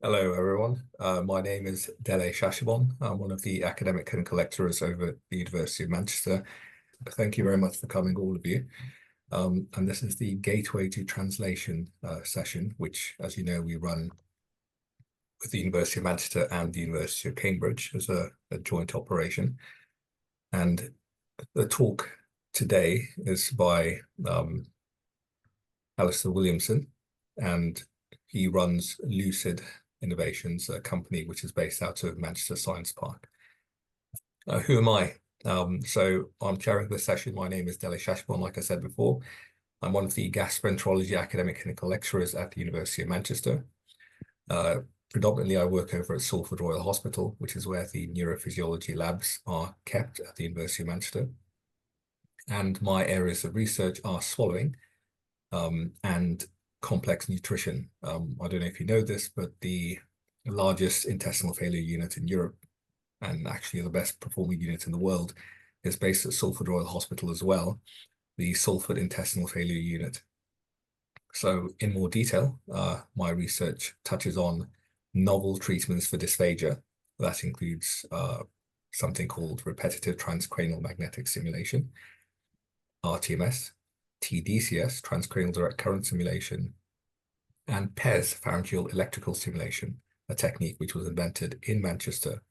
Hello, everyone. My name is Dele Sasegsbon. I'm one of the academic clinical lecturers over at the University of Manchester. Thank you very much for coming, all of you. And this is the Gateway to Translation session, which, as you know, we run with the University of Manchester and the University of Cambridge as a joint operation. And the talk today is by Alistair Williamson, and he runs Lucid Innovations, a company which is based out of Manchester Science Park. Who am I? So I'm chairing this session. My name is Dele Sasegsbon, like I said before. I'm one of the gastroenterology academic clinical lecturers at the University of Manchester. Predominantly, I work over at Salford Royal Hospital, which is where the neurophysiology labs are kept at the University of Manchester. And my areas of research are swallowing and complex nutrition. I don't know if you know this, but the largest intestinal failure unit in Europe, and actually the best performing unit in the world, is based at Salford Royal Hospital as well, the Salford Intestinal Failure Unit. So in more detail, my research touches on novel treatments for dysphagia. That includes something called repetitive transcranial magnetic stimulation, RTMS, TDCS, transcranial direct current stimulation, and PES, pharyngeal electrical stimulation, a technique which was invented in Manchester.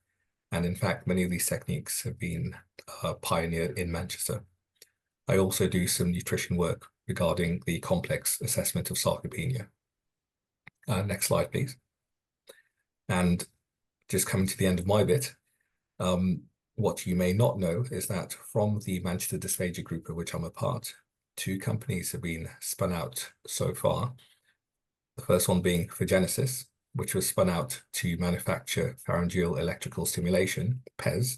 And in fact, many of these techniques have been pioneered in Manchester. I also do some nutrition work regarding the complex assessment of sarcopenia. Next slide, please. And just coming to the end of my bit, what you may not know is that from the Manchester Dysphagia Group, of which I'm a part, 2 companies have been spun out so far. The first one being Phogenesis, which was spun out to manufacture pharyngeal electrical stimulation, PES,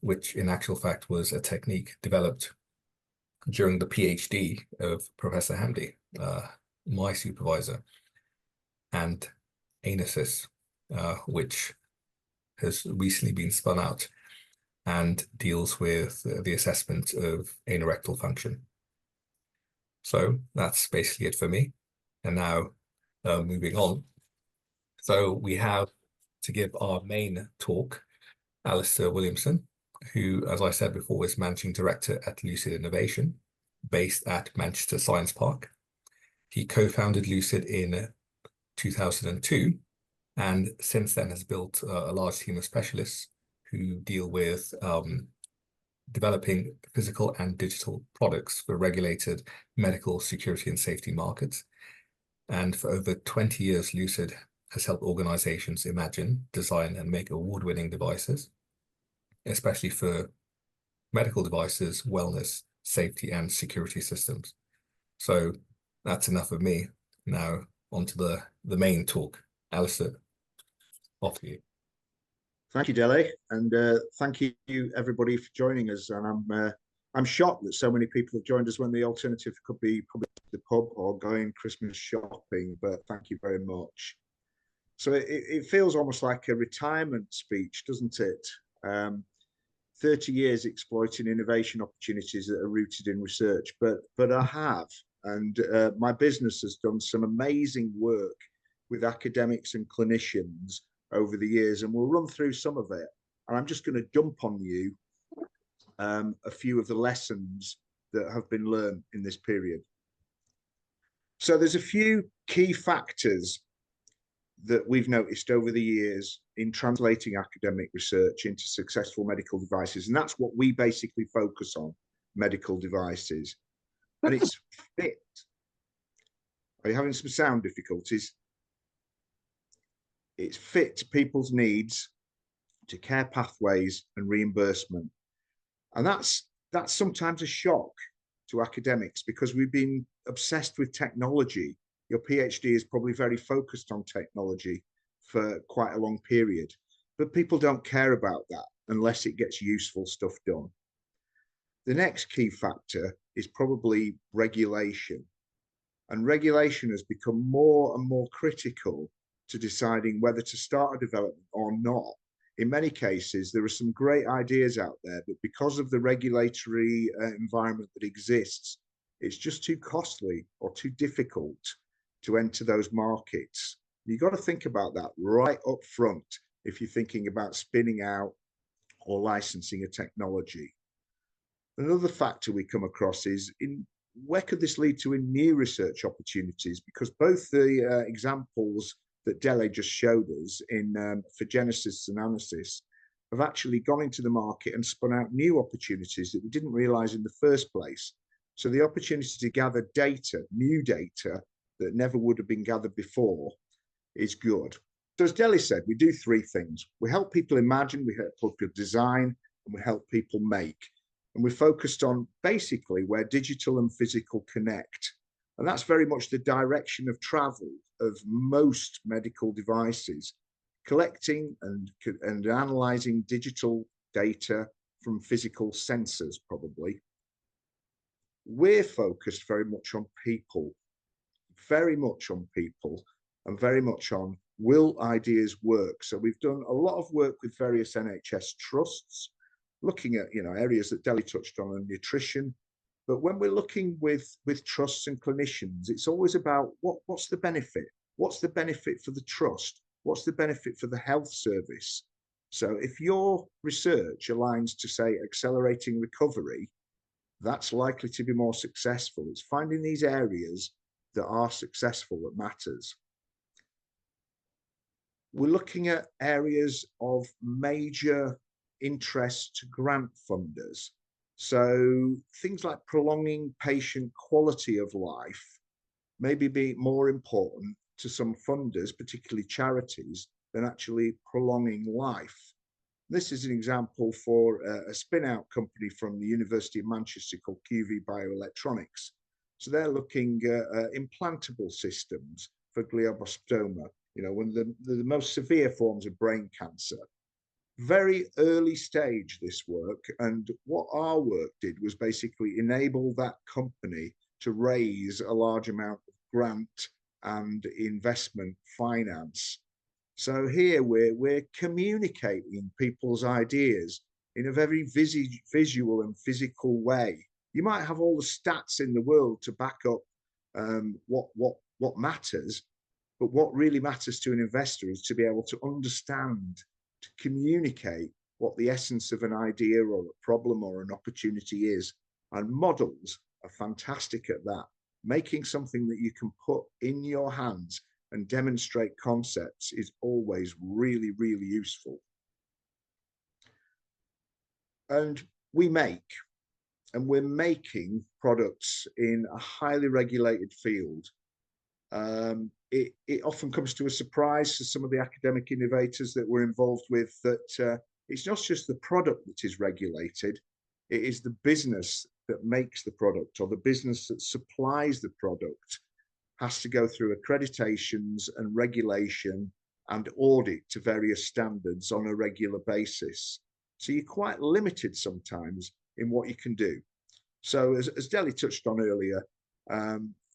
which in actual fact was a technique developed during the PhD of Professor Hamdi, my supervisor, and Anosys, which has recently been spun out and deals with the assessment of anorectal function. So that's basically it for me. And now moving on. So we have, to give our main talk, Alistair Williamson, who, as I said before, is Managing Director at Lucid Innovation, based at Manchester Science Park. He co-founded Lucid in 2002, and since then has built a large team of specialists who deal with developing physical and digital products for regulated medical security and safety markets. And for over 20 years, Lucid has helped organizations imagine, design, and make award-winning devices, especially for medical devices, wellness, safety, and security systems. So that's enough of me. Now onto the main talk. Alistair, off to you. Thank you, Dele, and thank you everybody for joining us. And I'm shocked that so many people have joined us when the alternative could be probably the pub or going Christmas shopping. But thank you very much. So it feels almost like a retirement speech, doesn't it? 30 years exploiting innovation opportunities that are rooted in research, but I have, and my business has done some amazing work with academics and clinicians over the years, and we'll run through some of it. And I'm just going to dump on you a few of the lessons that have been learned in this period. So there's a few key factors that we've noticed over the years in translating academic research into successful medical devices. And that's what we basically focus on, medical devices. And it's fit. Are you having some sound difficulties? It's fit to people's needs, to care pathways and reimbursement. And that's sometimes a shock to academics because we've been obsessed with technology. Your PhD is probably very focused on technology for quite a long period, but people don't care about that unless it gets useful stuff done. The next key factor is probably regulation. And regulation has become more and more critical to deciding whether to start a development or not. In many cases, there are some great ideas out there, but because of the regulatory environment that exists, it's just too costly or too difficult to enter those markets. You've got to think about that right up front if you're thinking about spinning out or licensing a technology. Another factor we come across is where could this lead to in new research opportunities? Because both the examples that Dele just showed us for Genesis and Analysis have actually gone into the market and spun out new opportunities that we didn't realize in the first place. So the opportunity to gather data, new data that never would have been gathered before, is good. So as Dele said, we do three things. We help people imagine, we help people design, and we help people make. And we're focused on basically where digital and physical connect. And that's very much the direction of travel of most medical devices, collecting and analyzing digital data from physical sensors, probably. We're focused very much on people, and very much on will ideas work. So we've done a lot of work with various NHS trusts, looking at areas that Dele touched on nutrition. But when we're looking with trusts and clinicians, it's always about what's the benefit? What's the benefit for the trust? What's the benefit for the health service? So if your research aligns to, say, accelerating recovery, that's likely to be more successful. It's finding these areas that are successful that matters. We're looking at areas of major interest to grant funders. So things like prolonging patient quality of life maybe be more important to some funders, particularly charities, than actually prolonging life. This is an example for a spin-out company from the University of Manchester called QV Bioelectronics. So they're looking at implantable systems for glioblastoma, one of the most severe forms of brain cancer. Very early stage, this work, and what our work did was basically enable that company to raise a large amount of grant and investment finance. So here we're communicating people's ideas in a very visual and physical way. You might have all the stats in the world to back up what matters, but what really matters to an investor is to be able to understand, to communicate what the essence of an idea or a problem or an opportunity is. And models are fantastic at that. Making something that you can put in your hands and demonstrate concepts is always really, really useful. And we're making products in a highly regulated field. It often comes to a surprise to some of the academic innovators that we're involved with that it's not just the product that is regulated, it is the business that makes the product, or the business that supplies the product has to go through accreditations and regulation and audit to various standards on a regular basis. So you're quite limited sometimes in what you can do. So as Dele touched on earlier,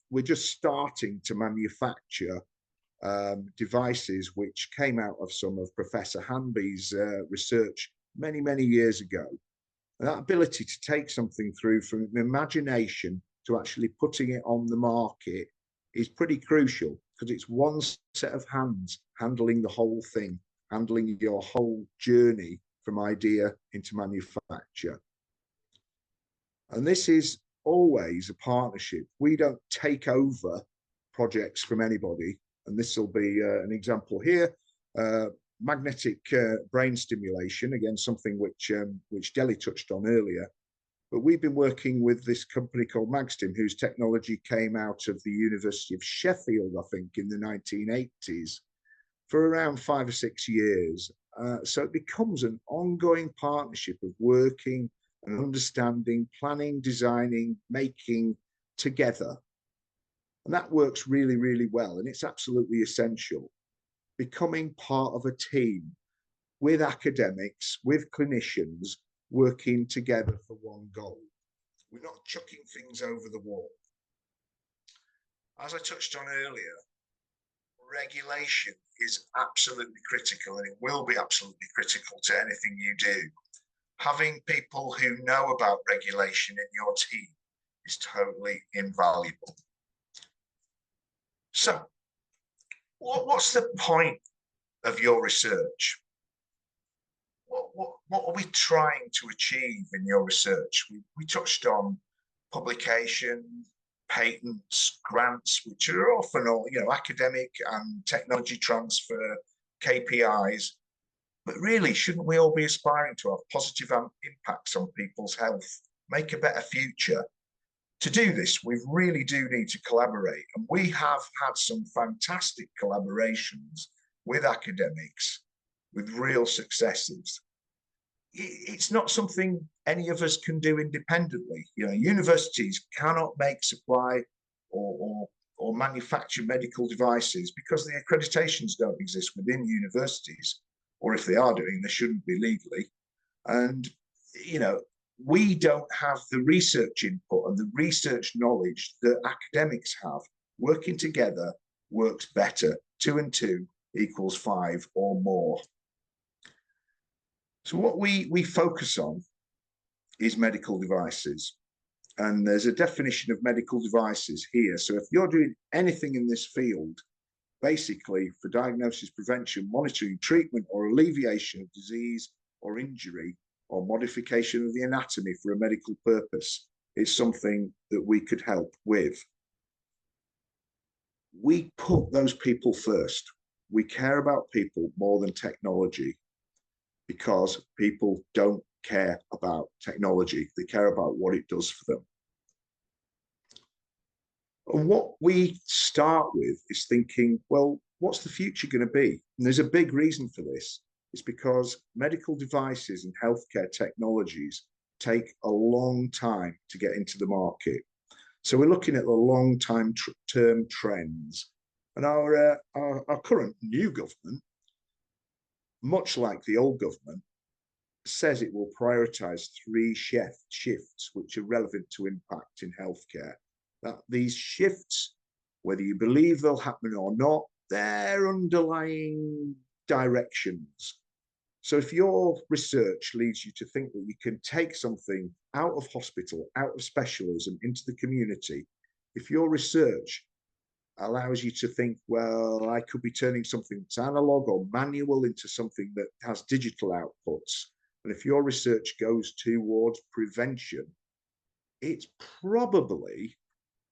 we're just starting to manufacture devices which came out of some of Professor Hanby's research many, many years ago. And that ability to take something through from imagination to actually putting it on the market is pretty crucial, because it's one set of hands handling the whole thing, handling your whole journey from idea into manufacture. And this is always a partnership. We don't take over projects from anybody. And this will be an example here. Magnetic brain stimulation, again, something which Dele touched on earlier. But we've been working with this company called Magstim, whose technology came out of the University of Sheffield, I think, in the 1980s, for around 5 or 6 years. So it becomes an ongoing partnership of working and understanding, planning, designing, making together. And that works really, really well. And it's absolutely essential. Becoming part of a team with academics, with clinicians, working together for one goal. We're not chucking things over the wall. As I touched on earlier, regulation is absolutely critical, and it will be absolutely critical to anything you do. Having people who know about regulation in your team is totally invaluable. So, What's the point of your research? What are we trying to achieve in your research? We touched on publication, patents, grants, which are often all, academic and technology transfer, KPIs. But really, shouldn't we all be aspiring to have positive impacts on people's health, make a better future? To do this, we really do need to collaborate. And we have had some fantastic collaborations with academics, with real successes. It's not something any of us can do independently. Universities cannot make, supply, or manufacture medical devices because the accreditations don't exist within universities, or if they are doing, they shouldn't be legally. And we don't have the research input and the research knowledge that academics have. Working together works better. 2 and 2 equals 5 or more. So what we focus on is medical devices. And there's a definition of medical devices here. So if you're doing anything in this field, basically for diagnosis, prevention, monitoring, treatment, or alleviation of disease or injury, or modification of the anatomy for a medical purpose, it's something that we could help with. We put those people first. We care about people more than technology, because people don't care about technology. They care about what it does for them. And what we start with is thinking, well, what's the future going to be? And there's a big reason for this. It's because medical devices and healthcare technologies take a long time to get into the market. So we're looking at the long-term trends. And our current new government, much like the old government, says it will prioritize 3 shifts which are relevant to impact in healthcare. That these shifts, whether you believe they'll happen or not, they're underlying directions. So if your research leads you to think that you can take something out of hospital, out of specialism, into the community, if your research allows you to think, well, I could be turning something that's analog or manual into something that has digital outputs, and if your research goes towards prevention, it's probably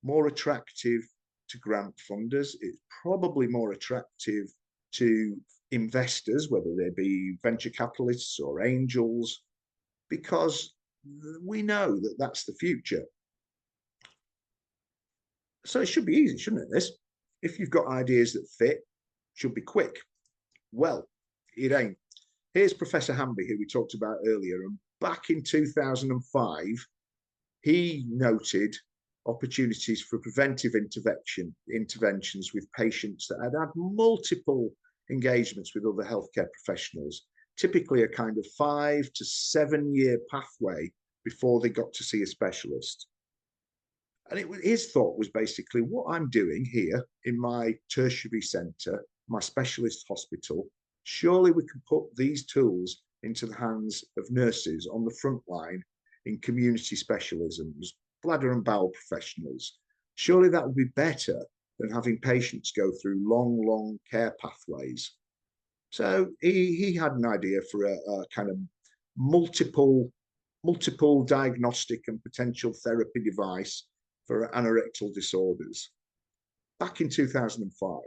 more attractive to grant funders. It's probably more attractive to investors, whether they be venture capitalists or angels, because we know that that's the future. So it should be easy, shouldn't it, this? If you've got ideas that fit, it should be quick. Well, it ain't. Here's Professor Hamby, who we talked about earlier, and back in 2005, he noted opportunities for preventive interventions with patients that had had multiple engagements with other healthcare professionals, typically a kind of 5 to 7 year pathway before they got to see a specialist. And his thought was basically, what I'm doing here in my tertiary centre, my specialist hospital, surely we can put these tools into the hands of nurses on the front line in community specialisms, bladder and bowel professionals. Surely that would be better than having patients go through long care pathways. So he had an idea for a kind of multiple diagnostic and potential therapy device for anorectal disorders back in 2005.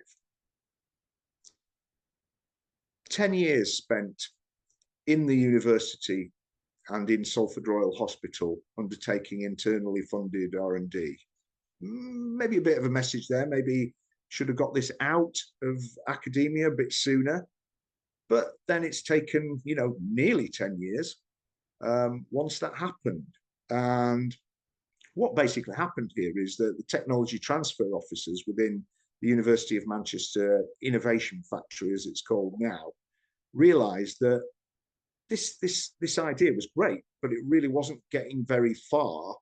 10 years spent in the university and in Salford Royal Hospital undertaking internally funded R&D. Maybe a bit of a message there, maybe should have got this out of academia a bit sooner, but then it's taken, nearly 10 years once that happened. And what basically happened here is that the technology transfer officers within the University of Manchester Innovation Factory, as it's called now, realized that this idea was great, but it really wasn't getting very far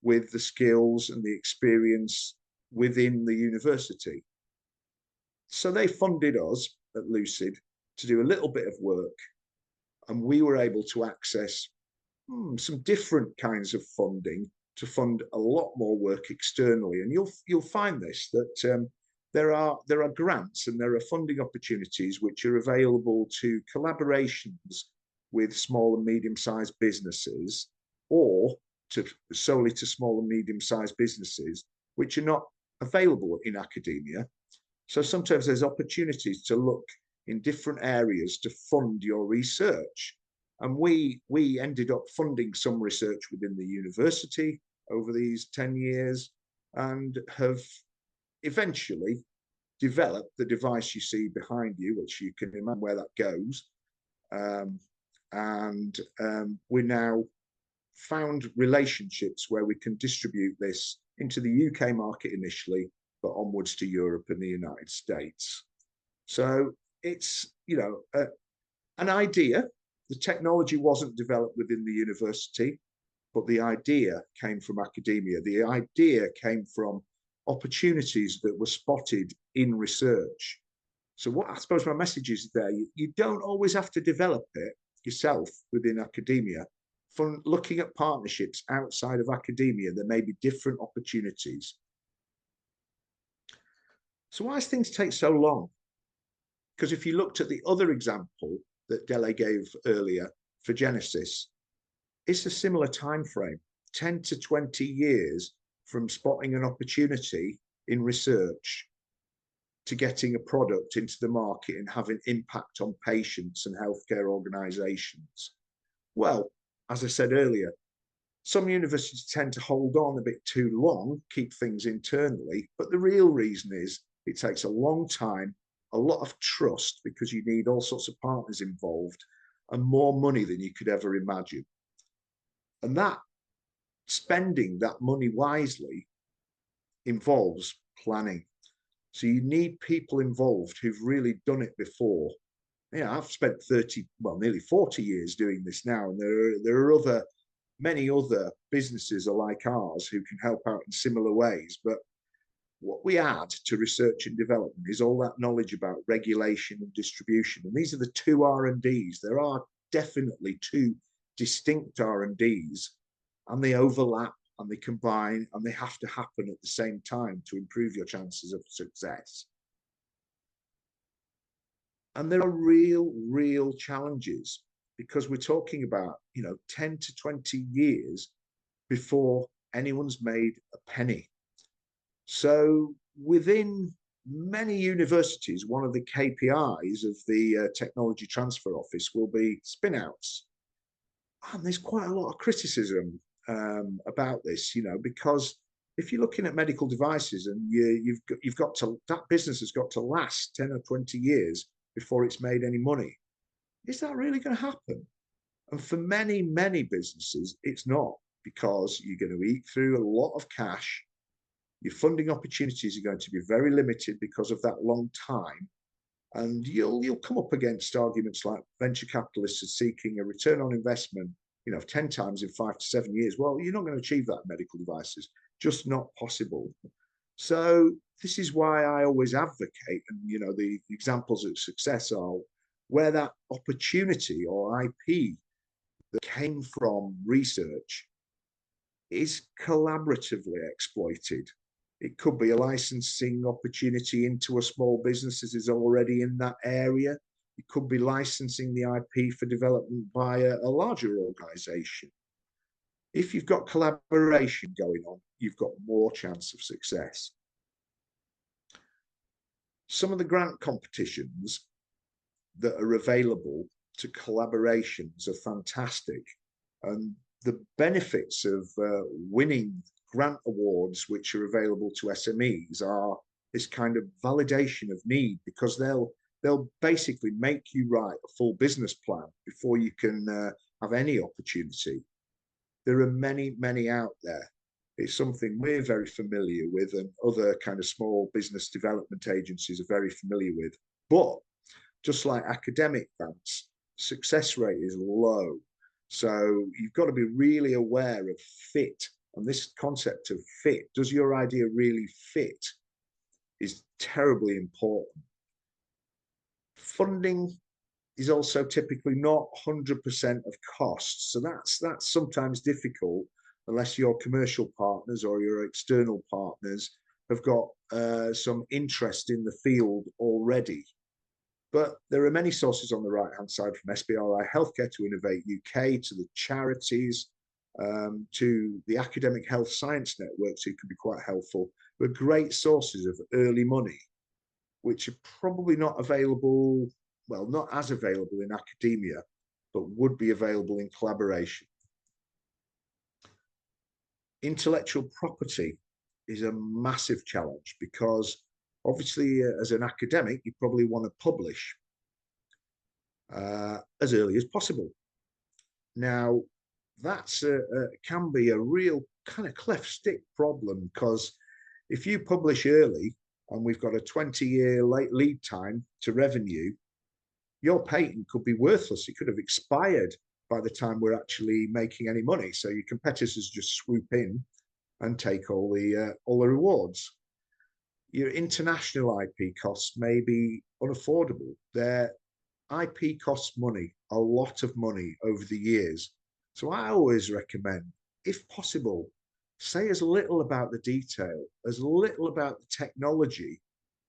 with the skills and the experience within the university. So they funded us at Lucid to do a little bit of work, and we were able to access some different kinds of funding to fund a lot more work externally. And you'll find this, that there are grants and there are funding opportunities which are available to collaborations with small and medium-sized businesses, or solely to small and medium-sized businesses, which are not available in academia. So sometimes there's opportunities to look in different areas to fund your research. And we ended up funding some research within the university over these 10 years and have eventually developed the device you see behind you, which you can imagine where that goes. We now found relationships where we can distribute this into the UK market initially, but onwards to Europe and the United States. So it's, you know, an idea. The technology wasn't developed within the university, but the idea came from academia. The idea came from opportunities that were spotted in research. So what I suppose my message is there, you don't always have to develop it yourself within academia. From looking at partnerships outside of academia, there may be different opportunities. So why does things take so long? Because if you looked at the other example that Dele gave earlier for Genesis, it's a similar time frame, 10 to 20 years from spotting an opportunity in research to getting a product into the market and having impact on patients and healthcare organizations. Well, as I said earlier, some universities tend to hold on a bit too long, keep things internally, but the real reason is it takes a long time, a lot of trust, because you need all sorts of partners involved, and more money than you could ever imagine. And that spending that money wisely involves planning. So you need people involved who've really done it before. Yeah, I've spent nearly 40 years doing this now, and there are many other businesses like ours who can help out in similar ways. But what we add to research and development is all that knowledge about regulation and distribution. And these are the two R&Ds. There are definitely two distinct R&Ds, and they overlap and they combine, and they have to happen at the same time to improve your chances of success. And there are real challenges, because we're talking about, 10 to 20 years before anyone's made a penny. So within many universities, one of the KPIs of the Technology Transfer Office will be spin-outs. And there's quite a lot of criticism about this, because if you're looking at medical devices and that business has got to last 10 or 20 years before it's made any money, is that really going to happen? And for many businesses, it's not, because you're going to eat through a lot of cash. Your funding opportunities are going to be very limited because of that long time. And you'll come up against arguments like venture capitalists are seeking a return on investment, 10 times in 5 to 7 years. Well, you're not going to achieve that in medical devices, just not possible. So this is why I always advocate, and the examples of success are where that opportunity or IP that came from research is collaboratively exploited. It could be a licensing opportunity into a small business that is already in that area. It could be licensing the IP for development by a larger organization. If you've got collaboration going on, you've got more chance of success. Some of the grant competitions that are available to collaborations are fantastic. And the benefits of winning grant awards, which are available to SMEs, are this kind of validation of need, because they'll basically make you write a full business plan before you can have any opportunity. There are many out there. It's something we're very familiar with, and other kind of small business development agencies are very familiar with. But just like academic grants, success rate is low. So you've got to be really aware of fit. And this concept of fit, does your idea really fit, is terribly important. Funding is also typically not 100% of costs. So that's sometimes difficult unless your commercial partners or your external partners have got some interest in the field already. But there are many sources on the right-hand side, from SBRI Healthcare to Innovate UK, to the charities, to the academic health science networks, who can be quite helpful. They're great sources of early money, which are probably not available, well, not as available in academia, but would be available in collaboration. Intellectual property is a massive challenge because obviously as an academic, you probably want to publish as early as possible. Now, that's can be a real kind of cleft stick problem, because if you publish early and we've got a 20-year lead time to revenue, your patent could be worthless. It could have expired by the time we're actually making any money. So your competitors just swoop in and take all the rewards. Your international IP costs may be unaffordable. Their IP costs money, a lot of money over the years. So I always recommend, if possible, say as little about the detail, as little about the technology.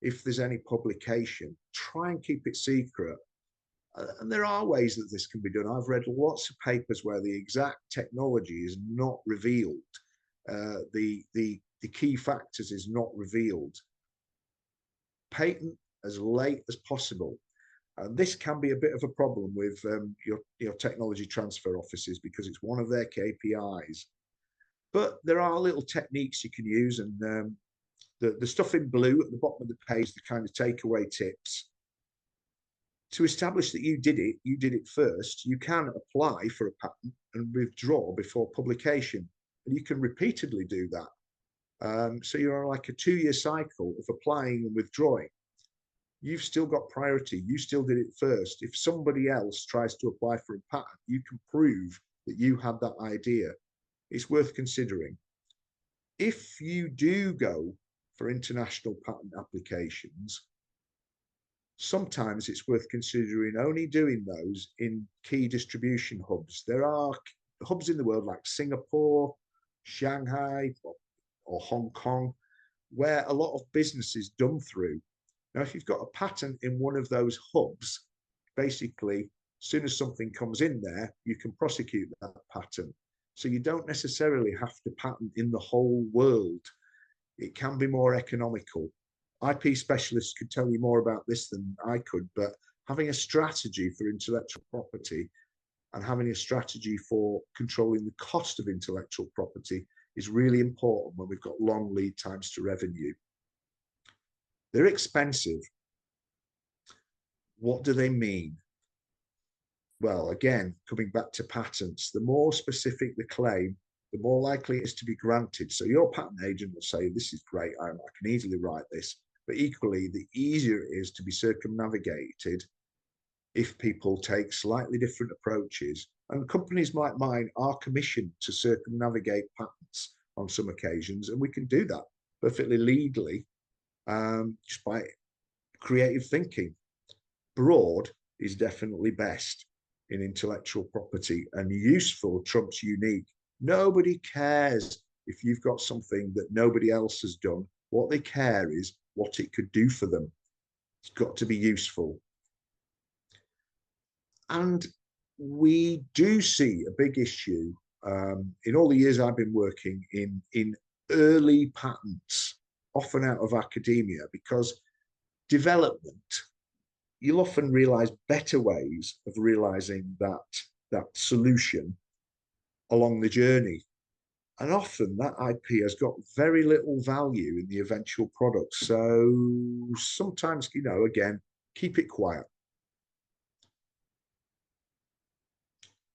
If there's any publication, try and keep it secret. And there are ways that this can be done. I've read lots of papers where the exact technology is not revealed. The key factors is not revealed. Patent as late as possible. And this can be a bit of a problem with your technology transfer offices, because it's one of their KPIs. But there are little techniques you can use, and the stuff in blue at the bottom of the page, the kind of takeaway tips. To establish that you did it first, you can apply for a patent and withdraw before publication. And you can repeatedly do that. So you're on like a 2-year cycle of applying and withdrawing. You've still got priority. You still did it first. If somebody else tries to apply for a patent, you can prove that you had that idea. It's worth considering. If you do go for international patent applications, sometimes it's worth considering only doing those in key distribution hubs. There are hubs in the world like Singapore, Shanghai, or Hong Kong, where a lot of business is done through. Now, if you've got a patent in one of those hubs, basically, as soon as something comes in there, you can prosecute that patent. So you don't necessarily have to patent in the whole world. It can be more economical. IP specialists could tell you more about this than I could, but having a strategy for intellectual property and having a strategy for controlling the cost of intellectual property is really important when we've got long lead times to revenue. They're expensive. What do they mean? Well, again, coming back to patents, the more specific the claim, the more likely it is to be granted. So your patent agent will say, this is great, I can easily write this. But equally, the easier it is to be circumnavigated if people take slightly different approaches. And companies like mine are commissioned to circumnavigate patents on some occasions, and we can do that perfectly legally, just by creative thinking. Broad is definitely best in intellectual property, and useful trumps unique. Nobody cares if you've got something that nobody else has done. What they care is what it could do for them. It's got to be useful. And we do see a big issue in all the years I've been working in early patents, often out of academia, because development, you'll often realize better ways of realizing that solution along the journey. And often that IP has got very little value in the eventual product. So sometimes, again, keep it quiet.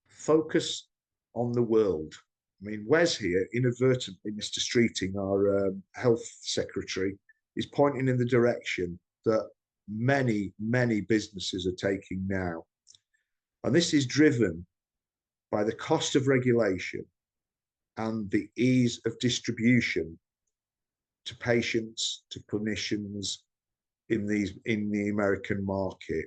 Focus on the world. I mean, Wes here, inadvertently, Mr. Streeting, our health secretary, is pointing in the direction that many, many businesses are taking now. And this is driven by the cost of regulation and the ease of distribution to patients, to clinicians in the American market.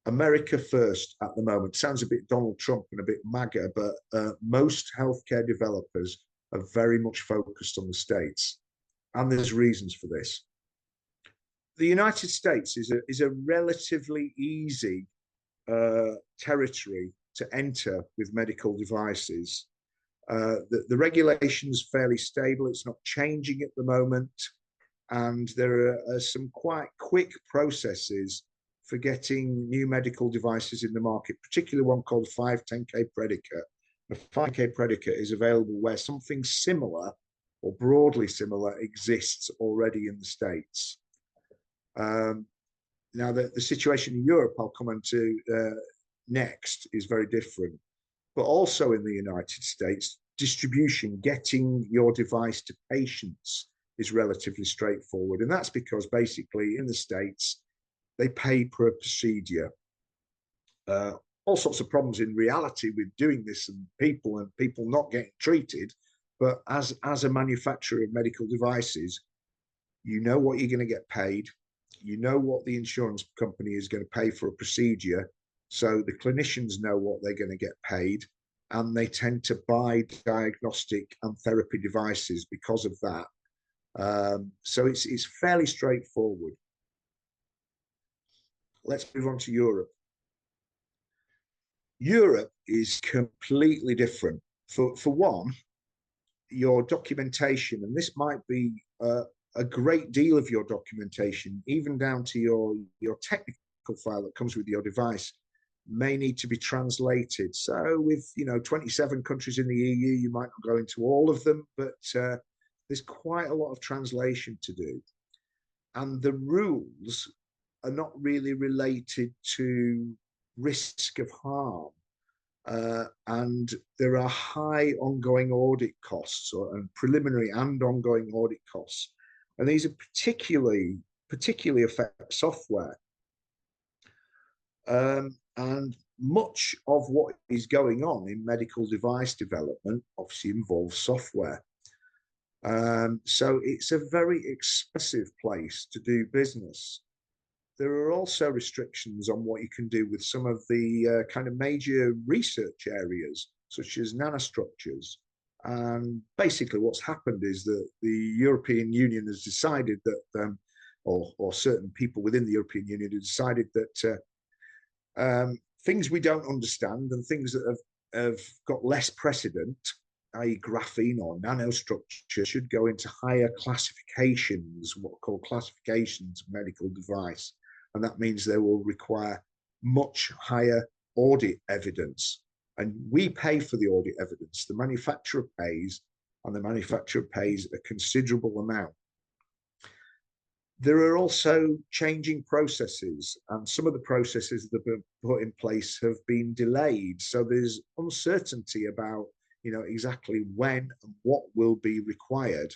America first at the moment sounds a bit Donald Trump and a bit MAGA, but most healthcare developers are very much focused on the States. and there's reasons for this. The United States is a relatively easy territory to enter with medical devices. The regulation is fairly stable. It's not changing at the moment. And there are some quite quick processes for getting new medical devices in the market, particularly one called 510K predicate. A 510K predicate is available where something similar or broadly similar exists already in the States. Now, the situation in Europe, I'll come on to next, is very different. But also in the United States, distribution, getting your device to patients is relatively straightforward. And that's because basically in the States, they pay per procedure. All sorts of problems in reality with doing this and people not getting treated. But as a manufacturer of medical devices, you know what you're going to get paid. You know what the insurance company is going to pay for a procedure. So the clinicians know what they're going to get paid, and they tend to buy diagnostic and therapy devices because of that. So it's fairly straightforward. Let's move on to Europe. Europe is completely different. For one, your documentation, and this might be a great deal of your documentation, even down to your technical file that comes with your device, may need to be translated. So with 27 countries in the EU, you might not go into all of them, but there's quite a lot of translation to do. And the rules are not really related to risk of harm. And there are high ongoing audit costs and preliminary and ongoing audit costs. And these are particularly affect software. And much of what is going on in medical device development obviously involves software. So it's a very expensive place to do business. There are also restrictions on what you can do with some of the kind of major research areas, such as nanostructures. And basically what's happened is that the European Union has decided that, or certain people within the European Union have decided that things we don't understand and things that have got less precedent, i.e. graphene or nanostructure, should go into higher classifications, what are called classifications of medical device. And that means they will require much higher audit evidence. And we pay for the audit evidence. The manufacturer pays, and the manufacturer pays a considerable amount. There are also changing processes, and some of the processes that have been put in place have been delayed. So there's uncertainty about, exactly when and what will be required.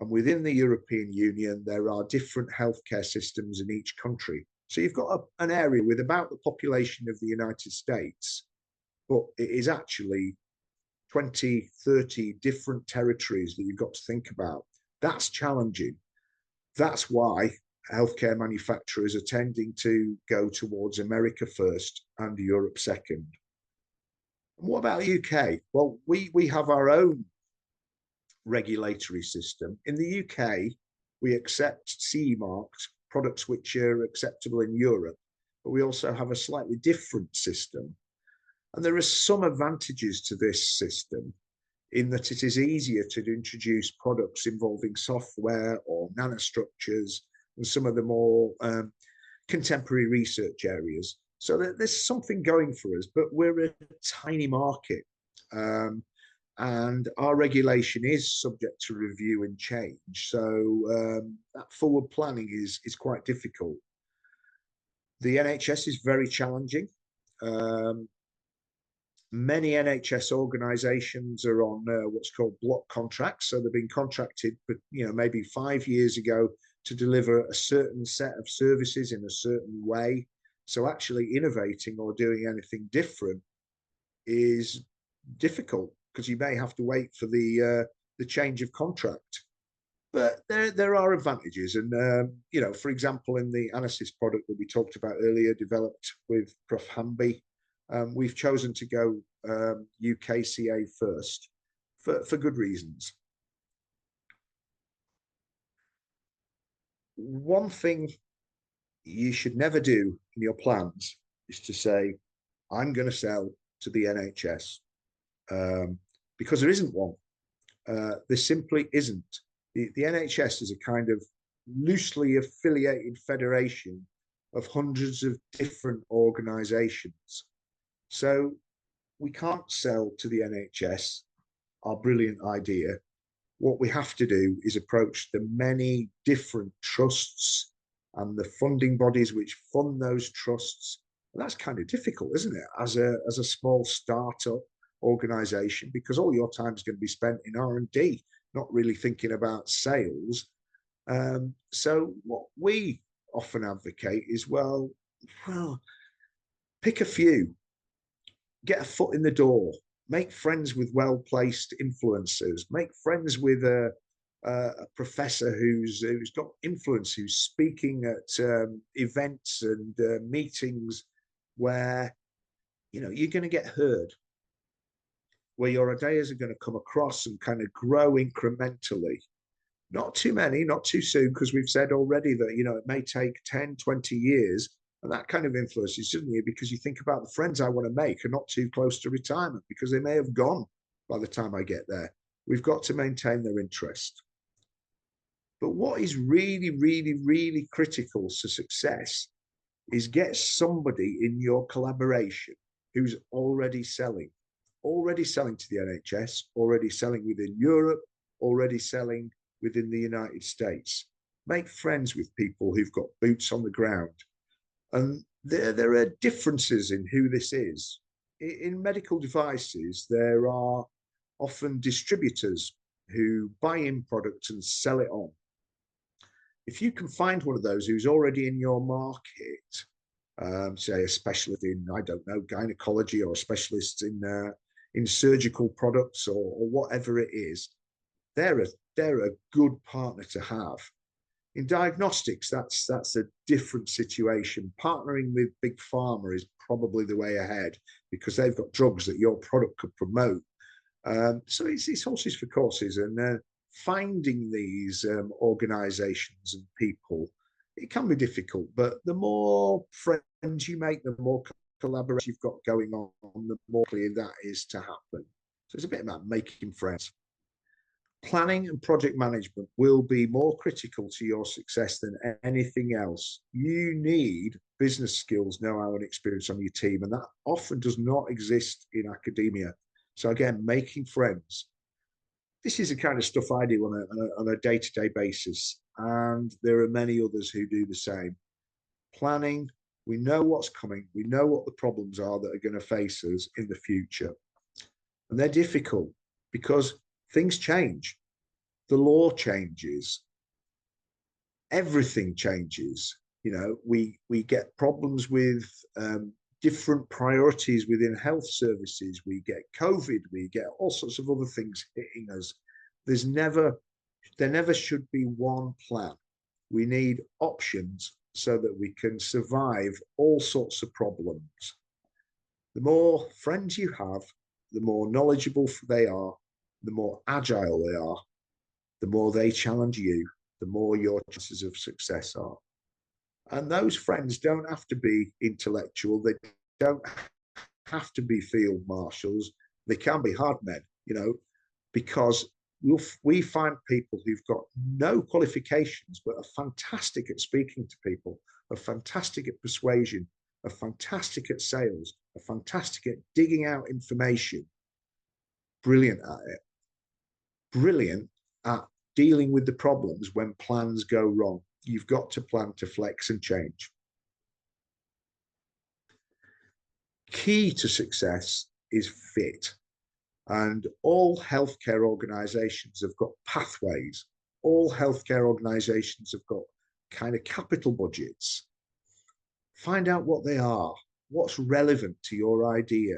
And within the European Union, there are different healthcare systems in each country. So you've got an area with about the population of the United States, but it is actually 20, 30 different territories that you've got to think about. That's challenging. That's why healthcare manufacturers are tending to go towards America first and Europe second. And what about the UK? Well, we have our own regulatory system. In the UK, we accept CE marked products which are acceptable in Europe, but we also have a slightly different system. And there are some advantages to this system in that it is easier to introduce products involving software or nanostructures and some of the more contemporary research areas. So there's something going for us, but we're a tiny market. And our regulation is subject to review and change. So that forward planning is quite difficult. The NHS is very challenging. Many NHS organisations are on what's called block contracts. So they've been contracted, but maybe 5 years ago to deliver a certain set of services in a certain way. So actually innovating or doing anything different is difficult because you may have to wait for the change of contract. But there are advantages, and for example, in the Anesys product that we talked about earlier, developed with Prof. Hamby, we've chosen to go UKCA first for good reasons. one thing you should never do in your plans is to say, I'm going to sell to the NHS, because there isn't one. There simply isn't. The NHS is a kind of loosely affiliated federation of hundreds of different organizations. So we can't sell to the NHS our brilliant idea. What we have to do is approach the many different trusts and the funding bodies which fund those trusts. And that's kind of difficult, isn't it, as a small startup organization, because all your time is going to be spent in R&D, not really thinking about sales. So what we often advocate is, well, pick a few, get a foot in the door, make friends with well-placed influencers, make friends with a professor who's got influence, who's speaking at events and meetings where, you know, you're going to get heard, where your ideas are going to come across and kind of grow incrementally. Not too many, not too soon, because we've said already that, you know, it may take 10, 20 years. And that kind of influence is certainly because you think about the friends I want to make are not too close to retirement, because they may have gone by the time I get there. We've got to maintain their interest. But what is really, really, really critical to success is get somebody in your collaboration who's already selling to the NHS, already selling within Europe, already selling within the United States. Make friends with people who've got boots on the ground. And there are differences in who this is. In medical devices, there are often distributors who buy in products and sell it on. If you can find one of those who's already in your market, say a specialist in, I don't know, gynecology, or a specialist in surgical products, or whatever it is, they're a good partner to have. In diagnostics, that's a different situation. Partnering with big pharma is probably the way ahead, because they've got drugs that your product could promote. So it's horses for courses, and finding these organizations and people, it can be difficult, but the more friends you make, the more collaboration you've got going on, the more clear that is to happen. So it's a bit about making friends. Planning and project management will be more critical to your success than anything else. You need business skills, know-how, and experience on your team, and that often does not exist in academia. So again, making friends. This is the kind of stuff I do on a day-to-day basis, and there are many others who do the same. Planning, we know what's coming, we know what the problems are that are going to face us in the future. And they're difficult because things change. The law changes. Everything changes. You know, we get problems with different priorities within health services. We get COVID, we get all sorts of other things hitting us. There never should be one plan. We need options so that we can survive all sorts of problems. The more friends you have, the more knowledgeable they are, the more agile they are, the more they challenge you, the more your chances of success are. And those friends don't have to be intellectual. They don't have to be field marshals. They can be hard men, you know, because we find people who've got no qualifications, but are fantastic at speaking to people, are fantastic at persuasion, are fantastic at sales, are fantastic at digging out information, brilliant at it, brilliant at dealing with the problems when plans go wrong. You've got to plan to flex and change. Key to success is fit. And all healthcare organizations have got pathways. All healthcare organizations have got kind of capital budgets. Find out what they are, what's relevant to your idea,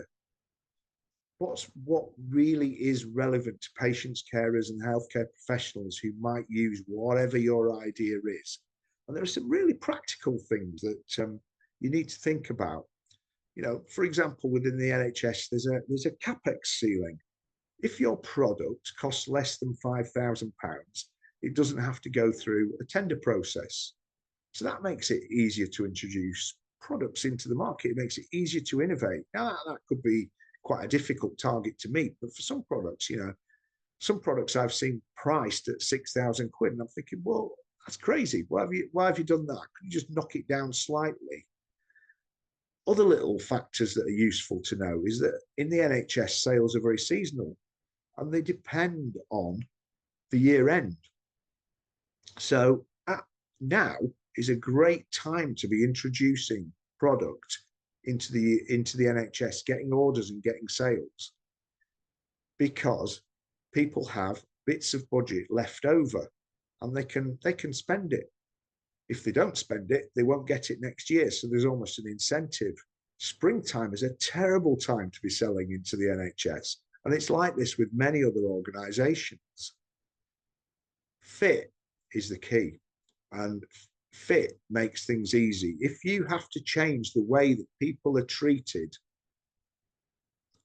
what really is relevant to patients, carers, and healthcare professionals who might use whatever your idea is. And there are some really practical things that you need to think about. You know, for example, within the NHS, there's a capex ceiling. If your product costs less than £5,000, It doesn't have to go through a tender process. So that makes it easier to introduce products into the market. It makes it easier to innovate. Now, that could be quite a difficult target to meet, but for some products, you know, some products I've seen priced at 6,000 quid, and I'm thinking, well, that's crazy. Why have you done that? Could you just knock it down slightly? Other little factors that are useful to know is that in the NHS, sales are very seasonal and they depend on the year end. So now is a great time to be introducing product into the NHS, getting orders and getting sales, because people have bits of budget left over and they can spend it. If they don't spend it, they won't get it next year. So there's almost an incentive. Springtime is a terrible time to be selling into the NHS. And it's like this with many other organizations. Fit is the key. And fit makes things easy. If you have to change the way that people are treated,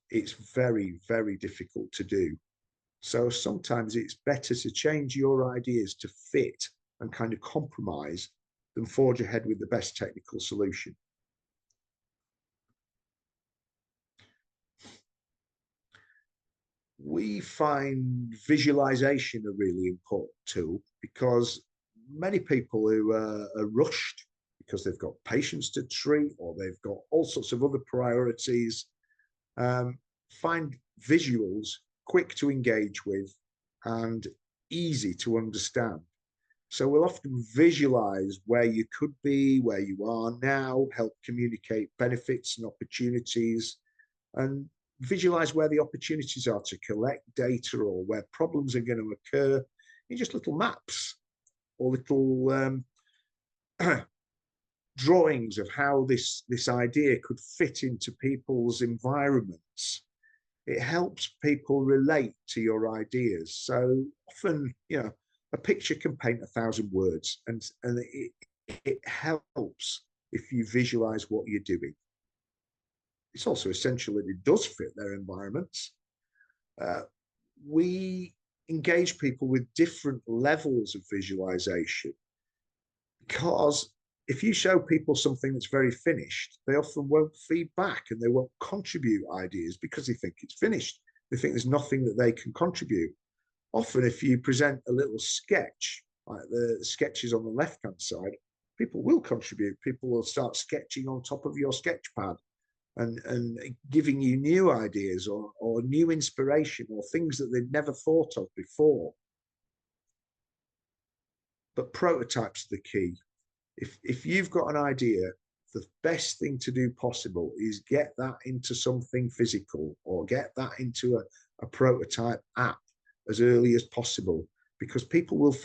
it's very, very difficult to do. So sometimes it's better to change your ideas to fit and kind of compromise than forge ahead with the best technical solution. We find visualization a really important tool because many people who are rushed because they've got patients to treat or they've got all sorts of other priorities, find visuals quick to engage with and easy to understand. So we'll often visualize where you could be, where you are now, help communicate benefits and opportunities, and visualize where the opportunities are to collect data or where problems are going to occur in just little maps or little drawings of how this idea could fit into people's environments. It helps people relate to your ideas. So often, you know, a picture can paint 1,000 words, and it helps if you visualize what you're doing. It's also essential that it does fit their environments. We engage people with different levels of visualization, because if you show people something that's very finished, they often won't feed back and they won't contribute ideas because they think it's finished. They think there's nothing that they can contribute. Often, if you present a little sketch, like the sketches on the left-hand side, people will contribute. People will start sketching on top of your sketch pad and giving you new ideas or new inspiration or things that they'd never thought of before. But prototypes are the key. If you've got an idea, the best thing to do possible is get that into something physical or get that into a prototype app as early as possible, because people will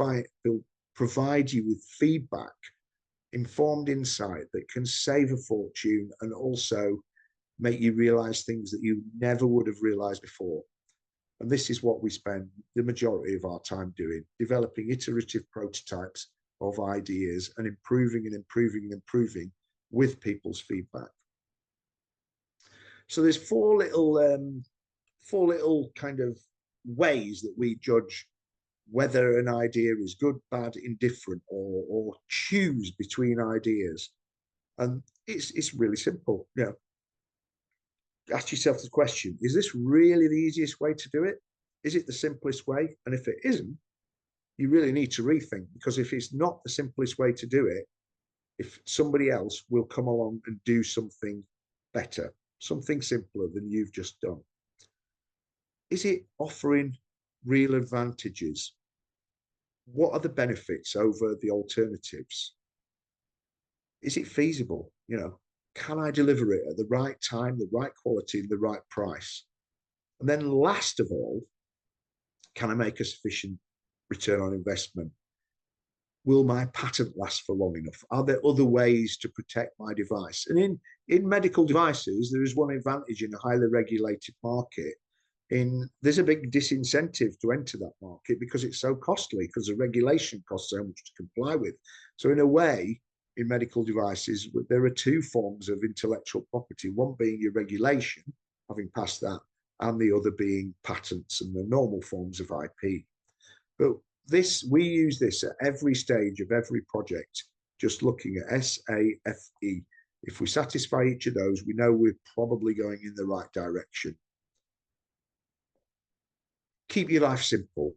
provide you with feedback, informed insight that can save a fortune and also make you realize things that you never would have realized before. And this is what we spend the majority of our time doing, developing iterative prototypes of ideas and improving and improving and improving with people's feedback. So there's four little kind of ways that we judge whether an idea is good, bad, indifferent, or choose between ideas. And it's really simple. You know, ask yourself the question, is this really the easiest way to do it? Is it the simplest way? And if it isn't, you really need to rethink, because if it's not the simplest way to do it, if somebody else will come along and do something better, something simpler than you've just done. Is it offering real advantages? What are the benefits over the alternatives? Is it feasible? You know, can I deliver it at the right time, the right quality, and the right price? And then last of all, can I make a sufficient return on investment? Will my patent last for long enough? Are there other ways to protect my device? And in medical devices, there is one advantage in a highly regulated market. There's a big disincentive to enter that market because it's so costly, because the regulation costs so much to comply with. So in a way, in medical devices, there are two forms of intellectual property, one being your regulation, having passed that, and the other being patents and the normal forms of IP. But we use this at every stage of every project, just looking at SAFE. If we satisfy each of those, we know we're probably going in the right direction. Keep your life simple.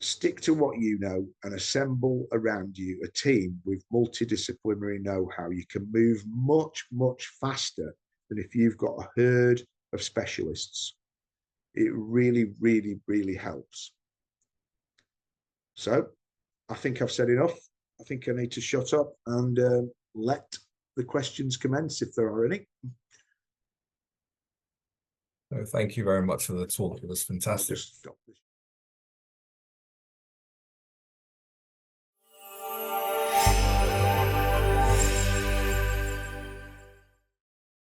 Stick to what you know and assemble around you a team with multidisciplinary know-how. You can move much, much faster than if you've got a herd of specialists. It really, really, really helps. So I think I've said enough. I think I need to shut up and let the questions commence if there are any. Thank you very much for the talk. It was fantastic. I'll just stop this.